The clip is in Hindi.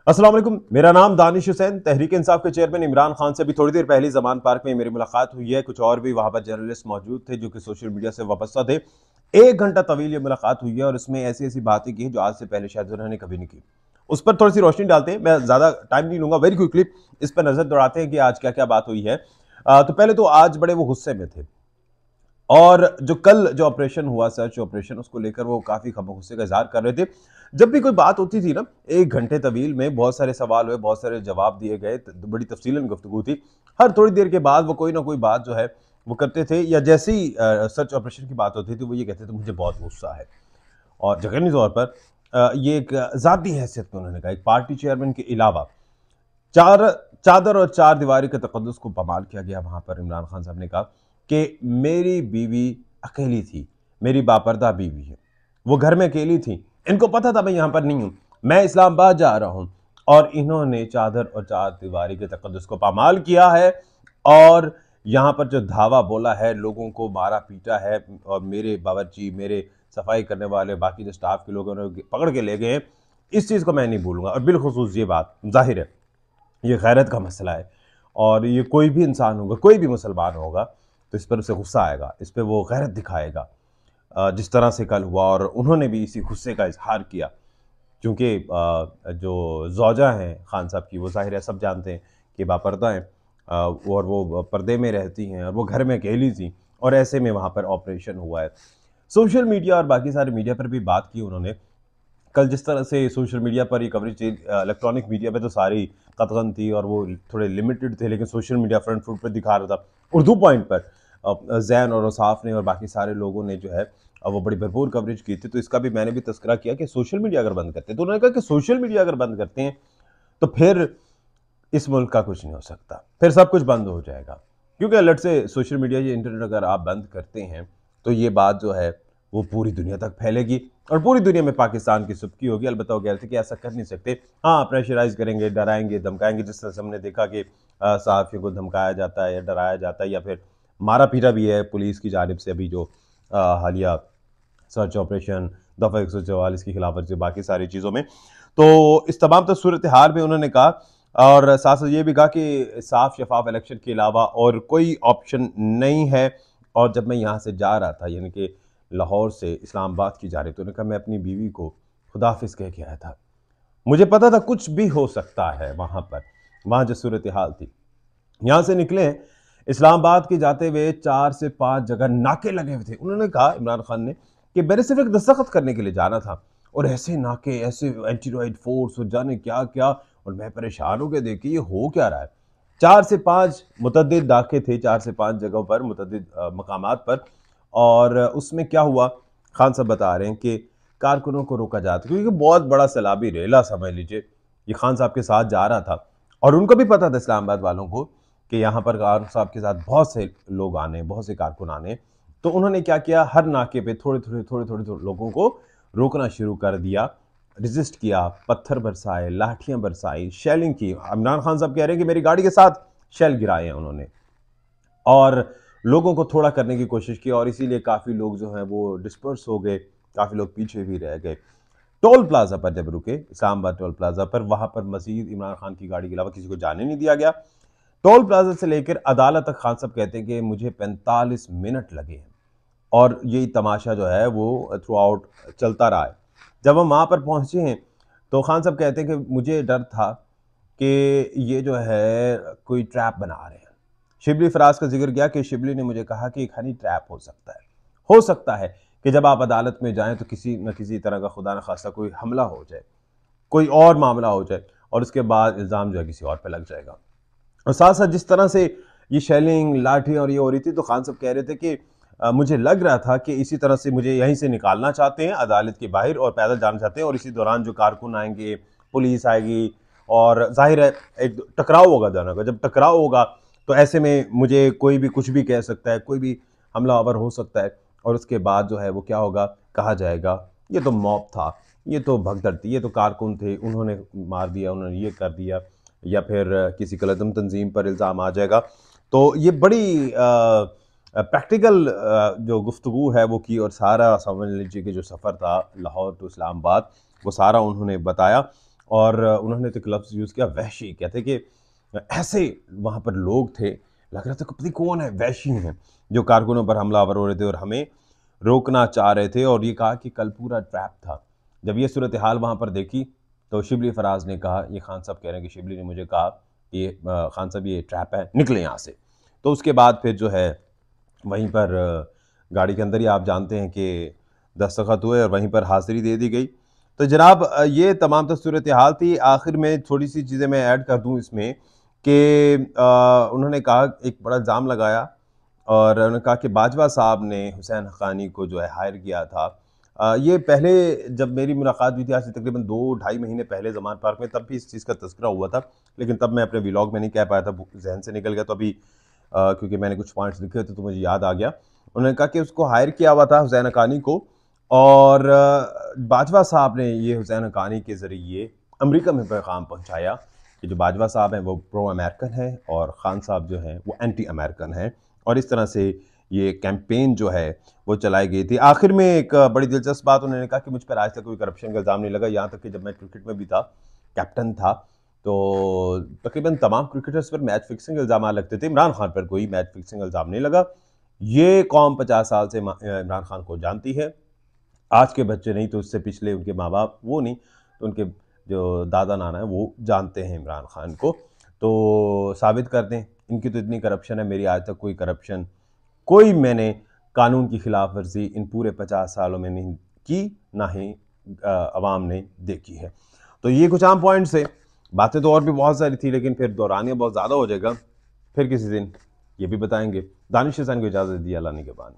अस्सलाम वालेकुम। मेरा नाम दानिश हुसैन। तहरीक इंसाफ के चेयरमैन इमरान खान से अभी थोड़ी देर पहले जमान पार्क में मेरी मुलाकात हुई है। कुछ और भी वहां पर जर्नलिस्ट मौजूद थे जो कि सोशल मीडिया से वाबस्ता थे। 1 घंटा तवील ये मुलाकात हुई है और इसमें ऐसी ऐसी बातें की जो आज से पहले शायद उन्होंने कभी नहीं की। उस पर थोड़ी सी रोशनी डालते हैं। मैं ज्यादा टाइम नहीं लूंगा, वेरी क्विकली इस पर नजर दौड़ाते हैं कि आज क्या क्या बात हुई है। तो पहले तो आज बड़े वो गुस्से में थे और जो कल जो ऑपरेशन हुआ, सर्च ऑपरेशन, उसको लेकर वो काफी गुस्से का इजहार कर रहे थे। जब भी कोई बात होती थी ना, 1 घंटे तवील में बहुत सारे सवाल हुए, बहुत सारे जवाब दिए गए, बड़ी तफसीलन गुफ्तगू थी। हर थोड़ी देर के बाद वो कोई ना कोई बात जो है वो करते थे, या जैसे ही सर्च ऑपरेशन की बात होती थी वो ये कहते थे मुझे बहुत गुस्सा है। और यकीनी तौर पर ये एक जाती हैसियत में उन्होंने कहा, एक पार्टी चेयरमैन के अलावा चार चादर और चार दीवारी के तकद्दुस को पमाल किया गया। वहां पर इमरान खान साहब ने कहा कि मेरी बीवी अकेली थी, मेरी बापर्दा बीवी है, वो घर में अकेली थी, इनको पता था मैं यहां पर नहीं हूं, मैं इस्लामाबाद जा रहा हूं, और इन्होंने चादर और चार दीवारी के तकद्दुस को पामाल किया है और यहां पर जो धावा बोला है, लोगों को मारा पीटा है, और मेरे बावर्ची, मेरे सफाई करने वाले, बाकी जो स्टाफ के लोगों ने पकड़ के ले गए हैं। इस चीज़ को मैं नहीं भूलूंगा। और बिलखुसूस ये बात जाहिर है, ये गैरत का मसला है, और ये कोई भी इंसान होगा, कोई भी मुसलमान होगा तो इस पर उसे गुस्सा आएगा, इस पर वो गैरत दिखाएगा, जिस तरह से कल हुआ। और उन्होंने भी इसी गुस्से का इजहार किया, क्योंकि जो ज़ौजा हैं खान साहब की, वो ज़ाहिर है सब जानते हैं कि बापर्दा हैं, और वो पर्दे में रहती हैं और वो घर में अकेली थी, और ऐसे में वहाँ पर ऑपरेशन हुआ है। सोशल मीडिया और बाकी सारे मीडिया पर भी बात की उन्होंने। कल जिस तरह से सोशल मीडिया पर ये कवरेज थी, इलेक्ट्रॉनिक मीडिया पे तो सारी कतगन थी और वो थोड़े लिमिटेड थे, लेकिन सोशल मीडिया फ्रंट फुट पर दिखा रहा था। उर्दू पॉइंट पर जैन और औसाफ ने और बाकी सारे लोगों ने जो है वो बड़ी भरपूर कवरेज की थी। तो इसका भी मैंने भी तस्करा किया कि सोशल मीडिया अगर बंद करते हैं, तो उन्होंने कहा कि सोशल मीडिया अगर बंद करते हैं तो फिर इस मुल्क का कुछ नहीं हो सकता, फिर सब कुछ बंद हो जाएगा। क्योंकि अलर्ट से सोशल मीडिया या इंटरनेट अगर आप बंद करते हैं तो ये बात जो है वो पूरी दुनिया तक फैलेगी और पूरी दुनिया में पाकिस्तान की सुबकी होगी। अलबत्ता वो कह रहे थे कि ऐसा कर नहीं सकते। हाँ, प्रेशराइज करेंगे, डराएंगे, धमकाएंगे, जिस तरह से हमने देखा कि सहाफ़ियों को धमकाया जाता है या डराया जाता है, या फिर मारा पीटा भी है पुलिस की जानिब से। अभी जो हालिया सर्च ऑपरेशन, दफ़ा 144 की खिलाफ वर्जी, बाकी सारी चीज़ों में, तो इस तमाम तो सूरत हाल में उन्होंने कहा, और साथ साथ ये भी कहा कि साफ शफाफ इलेक्शन के अलावा और कोई ऑप्शन नहीं है। और जब मैं यहाँ से जा रहा था, यानी कि लाहौर से इस्लामाबाद की जा रही, तो उन्होंने कहा मैं अपनी बीवी को खुदाफिज कह के आया था, मुझे पता था कुछ भी हो सकता है वहाँ पर, वहाँ जो सूरत हाल थी। यहाँ से निकले हैं, इस्लामाबाद के जाते हुए 4 से 5 जगह नाके लगे हुए थे। उन्होंने कहा, इमरान खान ने, कि मैंने सिर्फ एक दस्तखत करने के लिए जाना था, और ऐसे नाके, ऐसे एंटी फोर्स और जाने क्या क्या, और मैं परेशान हो गया, देखिए ये हो क्या रहा है। 4 से 5 मुतअद्दिद नाके थे, 4 से 5 जगहों पर, मुतअद्दिद मकामात पर। और उसमें क्या हुआ, खान साहब बता रहे हैं कि कारकुनों को रोका जाता, क्योंकि बहुत बड़ा सैलाबी रेला समझ लीजिए ये खान साहब के साथ जा रहा था, और उनको भी पता था इस्लामाबाद वालों को कि यहाँ पर खान साहब के साथ बहुत से लोग आने, बहुत से कारकुन आने। तो उन्होंने क्या किया, हर नाके पे थोड़े थोड़े लोगों को रोकना शुरू कर दिया, रजिस्ट किया, पत्थर बरसाए, लाठियां बरसाई, शेलिंग की। इमरान खान साहब कह रहे हैं कि मेरी गाड़ी के साथ शेल गिराए हैं उन्होंने, और लोगों को थोड़ा करने की कोशिश की, और इसीलिए काफ़ी लोग जो हैं वो डिस्पर्स हो गए, काफ़ी लोग पीछे भी रह गए। टोल प्लाजा पर जब रुके, इस्लामाबाद टोल प्लाजा पर, वहां पर मजीद इमरान खान की गाड़ी के अलावा किसी को जाने नहीं दिया गया। टोल प्लाजा से लेकर अदालत तक खान साहब कहते हैं कि मुझे 45 मिनट लगे हैं, और यही तमाशा जो है वो थ्रू आउट चलता रहा है। जब हम वहां पर पहुंचे हैं तो खान साहब कहते हैं कि मुझे डर था कि ये जो है कोई ट्रैप बना रहे हैं। शिबली फराज का जिक्र किया कि शिबली ने मुझे कहा कि एक हनी ट्रैप हो सकता है, हो सकता है कि जब आप अदालत में जाएं तो किसी न किसी तरह का खुदा न खास्ता कोई हमला हो जाए, कोई और मामला हो जाए, और उसके बाद इल्ज़ाम जो है किसी और पे लग जाएगा। और साथ साथ जिस तरह से ये शेलिंग, लाठी और ये हो रही थी, तो खान साहब कह रहे थे कि मुझे लग रहा था कि इसी तरह से मुझे यहीं से निकालना चाहते हैं अदालत के बाहर, और पैदल जाना चाहते हैं, और इसी दौरान जो कारकुन आएंगे, पुलिस आएगी, और जाहिर है एक टकराव होगा दोनों का। जब टकराव होगा तो ऐसे में मुझे कोई भी कुछ भी कह सकता है, कोई भी हमलावर हो सकता है, और उसके बाद जो है वो क्या होगा, कहा जाएगा ये तो मॉब था, ये तो भगदड़ थी, ये तो कारकुन थे, उन्होंने मार दिया, उन्होंने ये कर दिया, या फिर किसी कलदम तंजीम पर इल्ज़ाम आ जाएगा। तो ये बड़ी प्रैक्टिकल जो गुफ्तगू है वो की, और सारा समझ लीजिए कि जो सफ़र था लाहौर टू इस्लामाबाद, वो सारा उन्होंने बताया। और उन्होंने तो एक लफ्ज़ यूज़ किया वहशी। कहते कि ऐसे वहाँ पर लोग थे, लग रहा था कि पता नहीं कौन है, वहशी हैं जो कारकुनों पर हमलावर हो रहे थे और हमें रोकना चाह रहे थे। और ये कहा कि कल पूरा ट्रैप था। जब ये सूरत हाल वहाँ पर देखी तो शिबली फराज ने कहा, ये खान साहब कह रहे हैं कि शिबली ने मुझे कहा कि खान साहब ये ट्रैप है, निकले यहाँ से। तो उसके बाद फिर जो है वहीं पर गाड़ी के अंदर ही आप जानते हैं कि दस्तखत हुए और वहीं पर हाज़िरी दे दी गई। तो जनाब ये तमाम तो सूरत हाल थी। आखिर में थोड़ी सी चीज़ें मैं ऐड कर दूँ इसमें कि उन्होंने कहा, एक बड़ा इल्ज़ाम लगाया और उन्होंने कहा कि बाजवा साहब ने हुसैन हक़ानी को जो है हायर किया था। ये पहले जब मेरी मुलाकात हुई थी, आज से तकरीबन 2 ढाई महीने पहले ज़मान पार्क में, तब भी इस चीज़ का तज़किरा हुआ था, लेकिन तब मैं अपने व्लॉग में नहीं कह पाया था, ज़हन से निकल गया। तो अभी क्योंकि मैंने कुछ पॉइंट्स लिखे थे तो मुझे याद आ गया। उन्होंने कहा कि उसको हायर किया हुआ था हुसैन हक़ानी को, और बाजवा साहब ने ये हुसैन हक़ानी के ज़रिए अमेरिका में पैगाम पहुँचाया कि जो बाजवा साहब हैं वो प्रो अमेरिकन हैं और ख़ान साहब जो हैं वो एंटी अमेरिकन हैं। और इस तरह से ये कैंपेन जो है वो चलाई गई थी। आखिर में एक बड़ी दिलचस्प बात उन्होंने कहा कि मुझ पर आज तक कोई करप्शन का इल्ज़ाम नहीं लगा, यहाँ तक कि जब मैं क्रिकेट में भी था, कैप्टन था, तो तकरीबन तमाम क्रिकेटर्स पर मैच फिक्सिंग इल्ज़ाम लगते थे, इमरान खान पर कोई मैच फिक्सिंग इल्ज़ाम नहीं लगा। ये कौम 50 साल से इमरान खान को जानती है। आज के बच्चे नहीं तो उससे पिछले उनके माँ बाप, वो नहीं तो उनके जो दादा नाना है वो जानते हैं इमरान खान को। तो साबित कर दें, इनकी तो इतनी करप्शन है, मेरी आज तक कोई करप्शन, कोई मैंने कानून की खिलाफ वर्जी इन पूरे 50 सालों में नहीं की, ना ही अवाम ने देखी है। तो ये कुछ आम पॉइंट्स है। बातें तो और भी बहुत सारी थी, लेकिन फिर दोहरानिया बहुत ज़्यादा हो जाएगा। फिर किसी दिन ये भी बताएंगे। दानिश हुसैन को इजाज़त दी, अल्लाह ने के बाद।